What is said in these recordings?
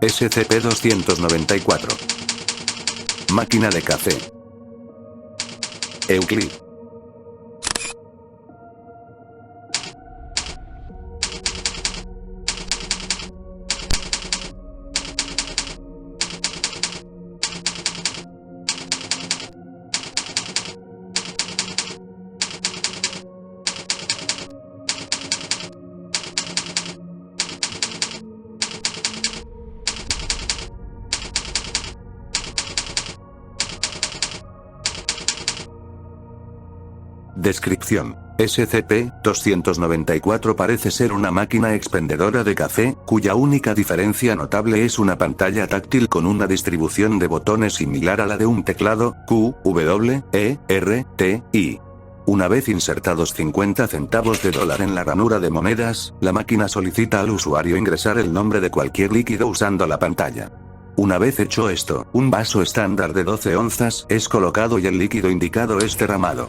SCP-294. Máquina de café. Euclid. Descripción. SCP-294 parece ser una máquina expendedora de café, cuya única diferencia notable es una pantalla táctil con una distribución de botones similar a la de un teclado, Q, W, E, R, T, I. Una vez insertados 50 centavos de dólar en la ranura de monedas, la máquina solicita al usuario ingresar el nombre de cualquier líquido usando la pantalla. Una vez hecho esto, un vaso estándar de 12 onzas es colocado y el líquido indicado es derramado.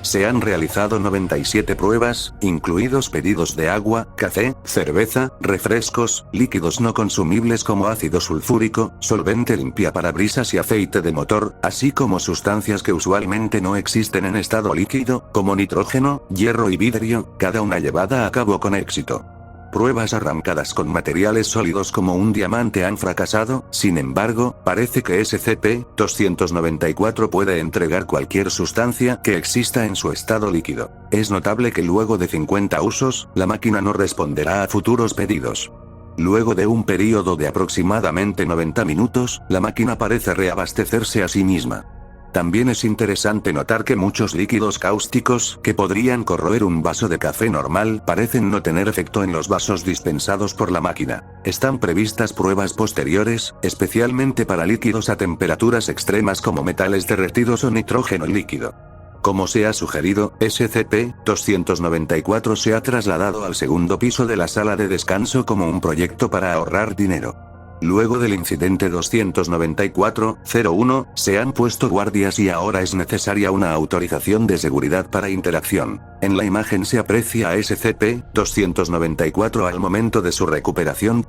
Se han realizado 97 pruebas, incluidos pedidos de agua, café, cerveza, refrescos, líquidos no consumibles como ácido sulfúrico, solvente limpiaparabrisas y aceite de motor, así como sustancias que usualmente no existen en estado líquido, como nitrógeno, hierro y vidrio, cada una llevada a cabo con éxito. Pruebas arrancadas con materiales sólidos como un diamante han fracasado, sin embargo, parece que SCP-294 puede entregar cualquier sustancia que exista en su estado líquido. Es notable que luego de 50 usos, la máquina no responderá a futuros pedidos. Luego de un período de aproximadamente 90 minutos, la máquina parece reabastecerse a sí misma. También es interesante notar que muchos líquidos cáusticos, que podrían corroer un vaso de café normal, parecen no tener efecto en los vasos dispensados por la máquina. Están previstas pruebas posteriores, especialmente para líquidos a temperaturas extremas como metales derretidos o nitrógeno líquido. Como se ha sugerido, SCP-294 se ha trasladado al segundo piso de la sala de descanso como un proyecto para ahorrar dinero. Luego del incidente 294-01, se han puesto guardias y ahora es necesaria una autorización de seguridad para interacción. En la imagen se aprecia a SCP-294 al momento de su recuperación.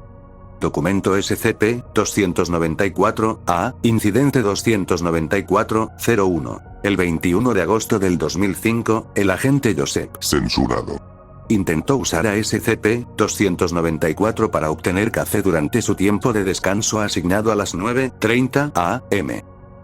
Documento SCP-294-A, Incidente 294-01. El 21 de agosto del 2005, el agente Joseph. Censurado. Intentó usar a SCP-294 para obtener café durante su tiempo de descanso asignado a las 9:30 am.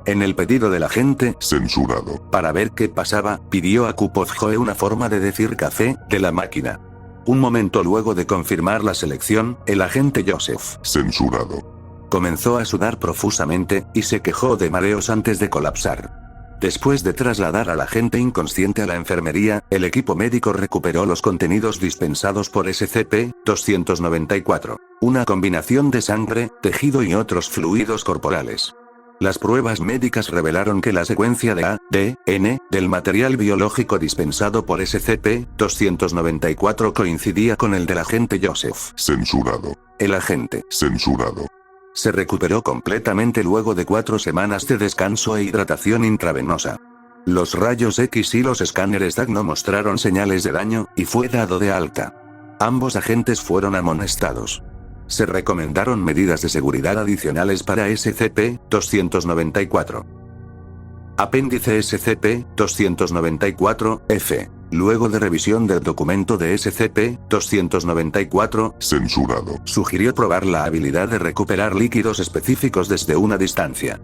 En el pedido del agente, censurado, para ver qué pasaba, pidió a Kupozjoe una forma de decir café, de la máquina. Un momento luego de confirmar la selección, el agente Joseph, censurado, comenzó a sudar profusamente, y se quejó de mareos antes de colapsar. Después de trasladar al agente inconsciente a la enfermería, el equipo médico recuperó los contenidos dispensados por SCP-294. Una combinación de sangre, tejido y otros fluidos corporales. Las pruebas médicas revelaron que la secuencia de ADN del material biológico dispensado por SCP-294 coincidía con el del agente Joseph. Censurado. El agente, censurado, se recuperó completamente luego de 4 semanas de descanso e hidratación intravenosa. Los rayos X y los escáneres DAG no mostraron señales de daño, y fue dado de alta. Ambos agentes fueron amonestados. Se recomendaron medidas de seguridad adicionales para SCP-294. Apéndice SCP-294-F. Luego de revisión del documento de SCP-294, censurado, sugirió probar la habilidad de recuperar líquidos específicos desde una distancia.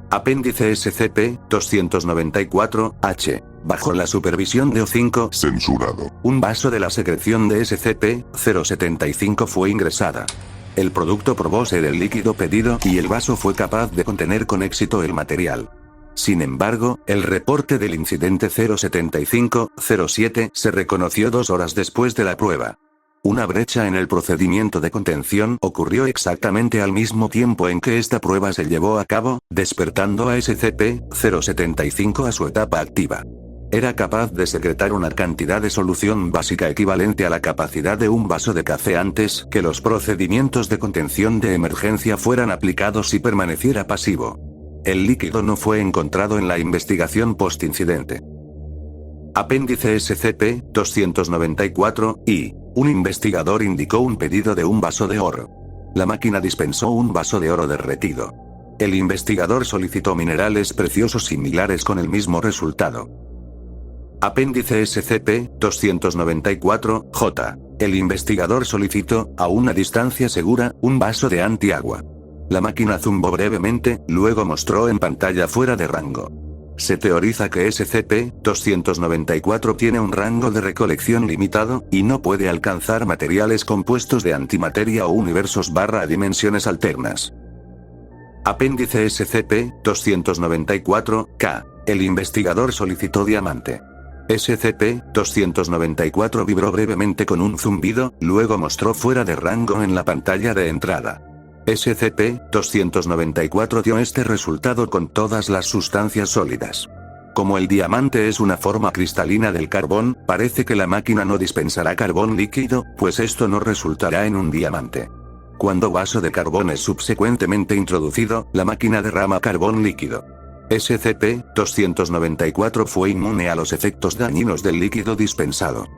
Apéndice SCP-294-H. Bajo la supervisión de O5, censurado, un vaso de la secreción de SCP-075 fue ingresada. El producto probó ser el líquido pedido y el vaso fue capaz de contener con éxito el material. Sin embargo, el reporte del incidente 075-07 se reconoció 2 horas después de la prueba. Una brecha en el procedimiento de contención ocurrió exactamente al mismo tiempo en que esta prueba se llevó a cabo, despertando a SCP-075 a su etapa activa. Era capaz de secretar una cantidad de solución básica equivalente a la capacidad de un vaso de café antes que los procedimientos de contención de emergencia fueran aplicados y permaneciera pasivo. El líquido no fue encontrado en la investigación post-incidente. Apéndice SCP-294-I. Un investigador indicó un pedido de un vaso de oro. La máquina dispensó un vaso de oro derretido. El investigador solicitó minerales preciosos similares con el mismo resultado. Apéndice SCP-294-J. El investigador solicitó, a una distancia segura, un vaso de antiagua. La máquina zumbó brevemente, luego mostró en pantalla fuera de rango. Se teoriza que SCP-294 tiene un rango de recolección limitado, y no puede alcanzar materiales compuestos de antimateria o universos/dimensiones alternas. Apéndice SCP-294-K. El investigador solicitó diamante. SCP-294 vibró brevemente con un zumbido, luego mostró fuera de rango en la pantalla de entrada. SCP-294 dio este resultado con todas las sustancias sólidas. Como el diamante es una forma cristalina del carbón, parece que la máquina no dispensará carbón líquido, pues esto no resultará en un diamante. Cuando vaso de carbón es subsecuentemente introducido, la máquina derrama carbón líquido. SCP-294 fue inmune a los efectos dañinos del líquido dispensado.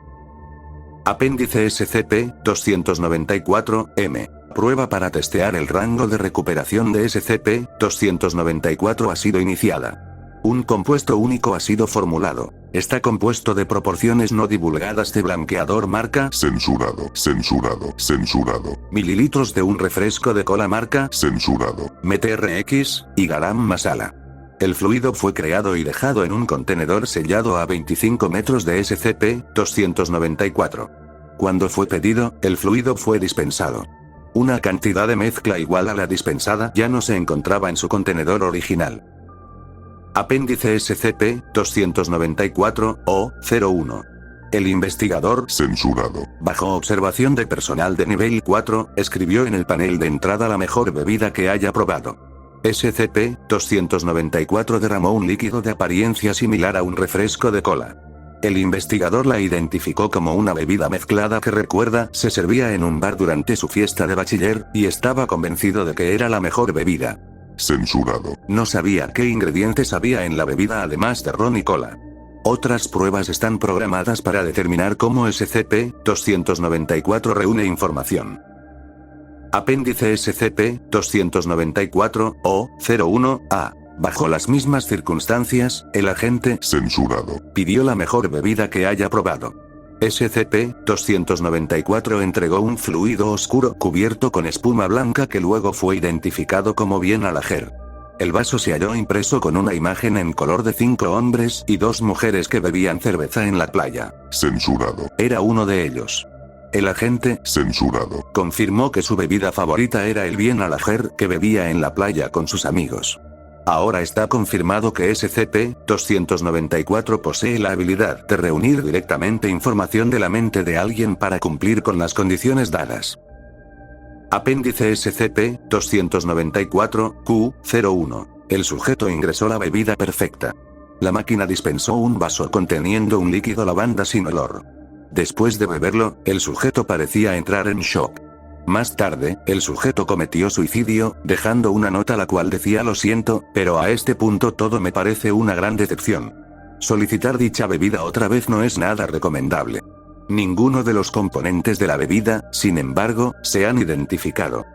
Apéndice SCP-294-M. Prueba para testear el rango de recuperación de SCP-294 ha sido iniciada. Un compuesto único ha sido formulado. Está compuesto de proporciones no divulgadas de blanqueador marca Censurado. mililitros de un refresco de cola marca Censurado. MTRX y garam masala. El fluido fue creado y dejado en un contenedor sellado a 25 metros de SCP-294. Cuando fue pedido, el fluido fue dispensado. Una cantidad de mezcla igual a la dispensada ya no se encontraba en su contenedor original. Apéndice SCP-294-O-01. El investigador, Censurado. bajo observación de personal de nivel 4, escribió en el panel de entrada la mejor bebida que haya probado. SCP-294 derramó un líquido de apariencia similar a un refresco de cola. El investigador la identificó como una bebida mezclada que recuerda, se servía en un bar durante su fiesta de bachiller, y estaba convencido de que era la mejor bebida. Censurado. No sabía qué ingredientes había en la bebida además de ron y cola. Otras pruebas están programadas para determinar cómo SCP-294 reúne información. Apéndice SCP-294-O-01-A. Bajo las mismas circunstancias, el agente, Censurado. pidió la mejor bebida que haya probado. SCP-294 entregó un fluido oscuro cubierto con espuma blanca que luego fue identificado como bien alajer. El vaso se halló impreso con una imagen en color de 5 hombres y 2 mujeres que bebían cerveza en la playa. Censurado. Era uno de ellos. El agente, Censurado. confirmó que su bebida favorita era el bien alajer que bebía en la playa con sus amigos. Ahora está confirmado que SCP-294 posee la habilidad de reunir directamente información de la mente de alguien para cumplir con las condiciones dadas. Apéndice SCP-294-Q-01. El sujeto ingresó la bebida perfecta. La máquina dispensó un vaso conteniendo un líquido lavanda sin olor. Después de beberlo, el sujeto parecía entrar en shock. Más tarde, el sujeto cometió suicidio, dejando una nota la cual decía: "Lo siento, pero a este punto todo me parece una gran decepción. Solicitar dicha bebida otra vez no es nada recomendable". Ninguno de los componentes de la bebida, sin embargo, se han identificado.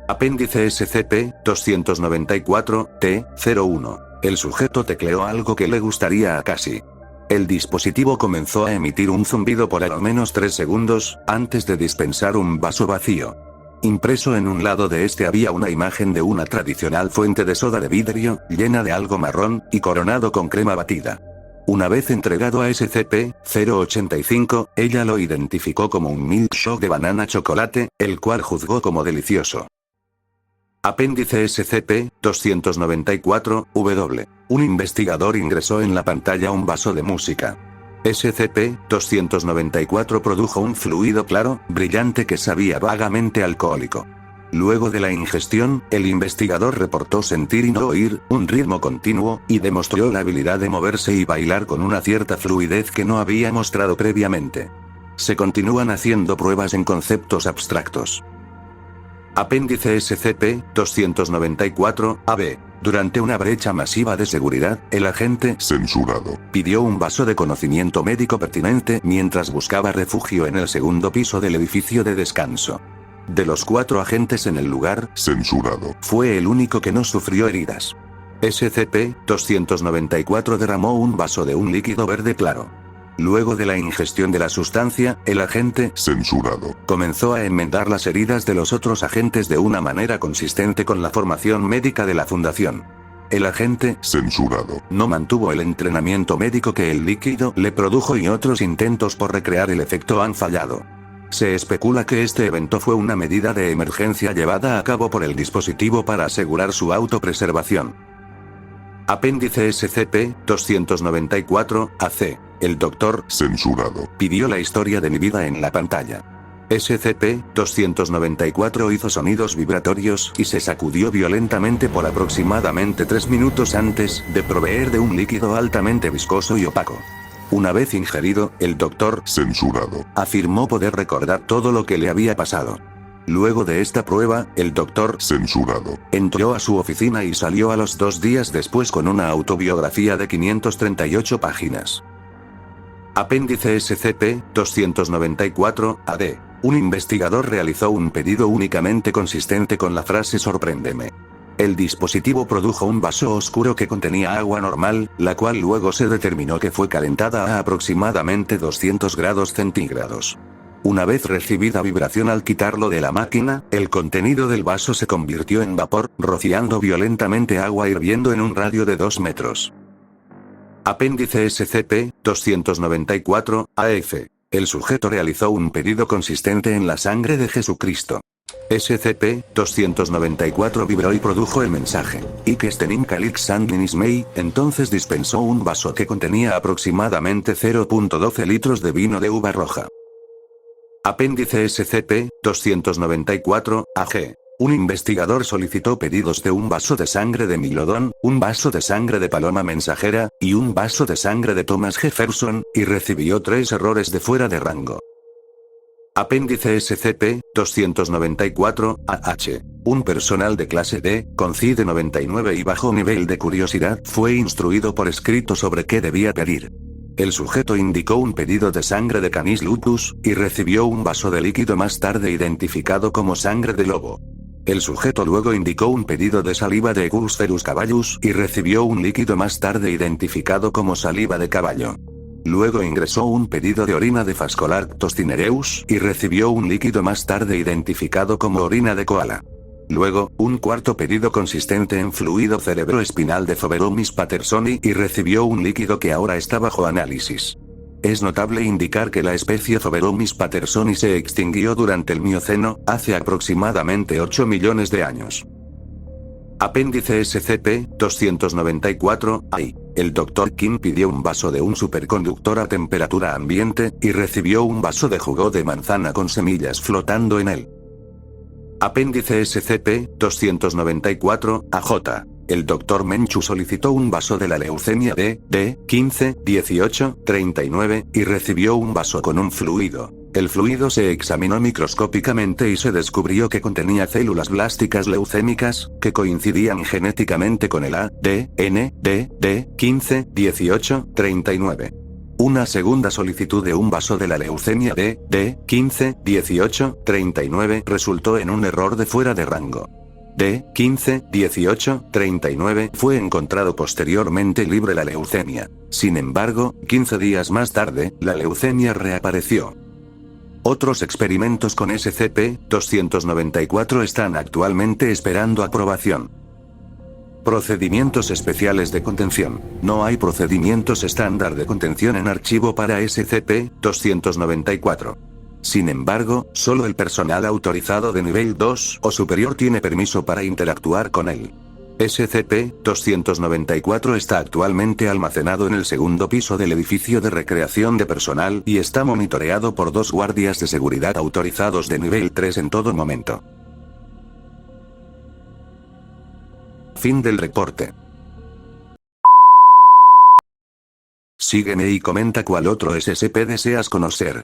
Apéndice SCP-294-T-01. El sujeto tecleó algo que le gustaría a Cassie. El dispositivo comenzó a emitir un zumbido por al menos 3 segundos, antes de dispensar un vaso vacío. Impreso en un lado de este había una imagen de una tradicional fuente de soda de vidrio, llena de algo marrón, y coronado con crema batida. Una vez entregado a SCP-085, ella lo identificó como un milkshake de banana chocolate, el cual juzgó como delicioso. Apéndice SCP-294-W. Un investigador ingresó en la pantalla un vaso de música. SCP-294 produjo un fluido claro, brillante que sabía vagamente alcohólico. Luego de la ingestión, el investigador reportó sentir y no oír un ritmo continuo, y demostró la habilidad de moverse y bailar con una cierta fluidez que no había mostrado previamente. Se continúan haciendo pruebas en conceptos abstractos. Apéndice SCP-294-AB. Durante una brecha masiva de seguridad, el agente, Censurado. pidió un vaso de conocimiento médico pertinente mientras buscaba refugio en el segundo piso del edificio de descanso. De los 4 agentes en el lugar, censurado, fue el único que no sufrió heridas. SCP-294 derramó un vaso de un líquido verde claro. Luego de la ingestión de la sustancia, el agente, censurado, comenzó a enmendar las heridas de los otros agentes de una manera consistente con la formación médica de la Fundación. El agente, censurado, no mantuvo el entrenamiento médico que el líquido le produjo y otros intentos por recrear el efecto han fallado. Se especula que este evento fue una medida de emergencia llevada a cabo por el dispositivo para asegurar su autopreservación. Apéndice SCP-294-AC. El doctor, censurado, pidió la historia de mi vida en la pantalla. SCP-294 hizo sonidos vibratorios y se sacudió violentamente por aproximadamente 3 minutos antes de proveer de un líquido altamente viscoso y opaco. Una vez ingerido, el doctor, censurado, afirmó poder recordar todo lo que le había pasado. Luego de esta prueba, el doctor, censurado, entró a su oficina y salió a los 2 días después con una autobiografía de 538 páginas. Apéndice SCP-294-AD. Un investigador realizó un pedido únicamente consistente con la frase "sorpréndeme". El dispositivo produjo un vaso oscuro que contenía agua normal, la cual luego se determinó que fue calentada a aproximadamente 200 grados centígrados. Una vez recibida vibración al quitarlo de la máquina, el contenido del vaso se convirtió en vapor, rociando violentamente agua hirviendo en un radio de 2 metros. Apéndice SCP-294-AF. El sujeto realizó un pedido consistente en la sangre de Jesucristo. SCP-294 vibró y produjo el mensaje: Ikestenin Calix Sanguinis Mei. Entonces dispensó un vaso que contenía aproximadamente 0.12 litros de vino de uva roja. Apéndice SCP-294-AG. Un investigador solicitó pedidos de un vaso de sangre de Milodón, un vaso de sangre de Paloma Mensajera, y un vaso de sangre de Thomas Jefferson, y recibió 3 errores de fuera de rango. Apéndice SCP-294-AH. Un personal de clase D, con CID 99 y bajo nivel de curiosidad, fue instruido por escrito sobre qué debía pedir. El sujeto indicó un pedido de sangre de Canis lupus, y recibió un vaso de líquido más tarde identificado como sangre de lobo. El sujeto luego indicó un pedido de saliva de Equus caballus, y recibió un líquido más tarde identificado como saliva de caballo. Luego ingresó un pedido de orina de Phascolarctos cinereus, y recibió un líquido más tarde identificado como orina de koala. Luego, un cuarto pedido consistente en fluido cerebroespinal de Phoberomis pattersoni, y recibió un líquido que ahora está bajo análisis. Es notable indicar que la especie Phoberomis pattersoni se extinguió durante el Mioceno, hace aproximadamente 8 millones de años. Apéndice SCP-294-AI. El Dr. King pidió un vaso de un superconductor a temperatura ambiente, y recibió un vaso de jugo de manzana con semillas flotando en él. Apéndice SCP-294-AJ. El Dr. Menchu solicitó un vaso de la leucemia D 15, 18, 39, y recibió un vaso con un fluido. El fluido se examinó microscópicamente y se descubrió que contenía células blásticas leucémicas, que coincidían genéticamente con el ADN D 15, 18, 39. Una segunda solicitud de un vaso de la leucemia D 15, 18, 39 resultó en un error de fuera de rango. D 15, 18, 39 fue encontrado posteriormente libre la leucemia. Sin embargo, 15 días más tarde, la leucemia reapareció. Otros experimentos con SCP-294 están actualmente esperando aprobación. Procedimientos especiales de contención. No hay procedimientos estándar de contención en archivo para SCP-294. Sin embargo, solo el personal autorizado de nivel 2 o superior tiene permiso para interactuar con él. SCP-294 está actualmente almacenado en el segundo piso del edificio de recreación de personal y está monitoreado por 2 guardias de seguridad autorizados de nivel 3 en todo momento. Fin del reporte. Sígueme y comenta cuál otro SCP deseas conocer.